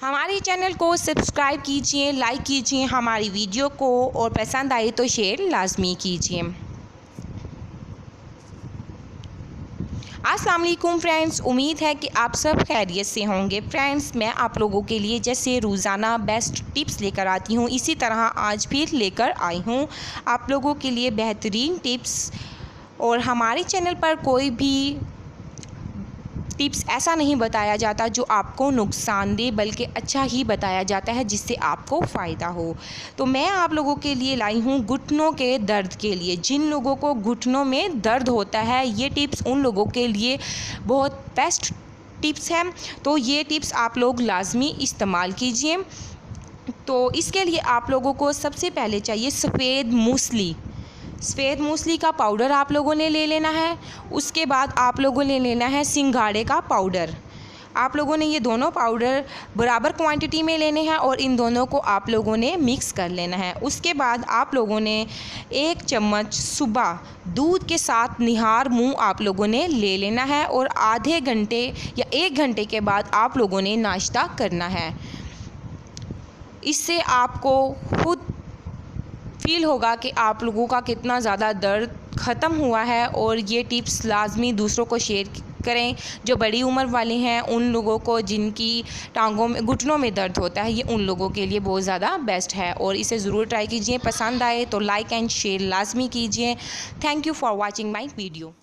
हमारे चैनल को सब्सक्राइब कीजिए, लाइक कीजिए हमारी वीडियो को और पसंद आए तो शेयर लाजमी कीजिए। अस्सलाम वालेकुम फ्रेंड्स, उम्मीद है कि आप सब खैरियत से होंगे। फ्रेंड्स, मैं आप लोगों के लिए जैसे रोज़ाना बेस्ट टिप्स लेकर आती हूँ, इसी तरह आज फिर लेकर आई हूँ आप लोगों के लिए बेहतरीन टिप्स। और हमारे चैनल पर कोई भी टिप्स ऐसा नहीं बताया जाता जो आपको नुकसान दे, बल्कि अच्छा ही बताया जाता है जिससे आपको फ़ायदा हो। तो मैं आप लोगों के लिए लाई हूँ घुटनों के दर्द के लिए। जिन लोगों को घुटनों में दर्द होता है, ये टिप्स उन लोगों के लिए बहुत बेस्ट टिप्स हैं। तो ये टिप्स आप लोग लाजमी इस्तेमाल कीजिए। तो इसके लिए आप लोगों को सबसे पहले चाहिए सफ़ेद मूसली का पाउडर आप लोगों ने ले लेना है। उसके बाद आप लोगों ने लेना है सिंघाड़े का पाउडर। आप लोगों ने ये दोनों पाउडर बराबर क्वांटिटी में लेने हैं और इन दोनों को आप लोगों ने मिक्स कर लेना है। उसके बाद आप लोगों ने 1 चम्मच सुबह दूध के साथ निहार मुंह आप लोगों ने ले लेना है और आधे घंटे या 1 घंटे के बाद आप लोगों ने नाश्ता करना है। इससे आपको खुद फील होगा कि आप लोगों का कितना ज़्यादा दर्द ख़त्म हुआ है। और ये टिप्स लाजमी दूसरों को शेयर करें। जो बड़ी उम्र वाले हैं, उन लोगों को जिनकी टांगों में घुटनों में दर्द होता है, ये उन लोगों के लिए बहुत ज़्यादा बेस्ट है। और इसे ज़रूर ट्राई कीजिए। पसंद आए तो लाइक एंड शेयर लाजमी कीजिए। Thank you for watching my video.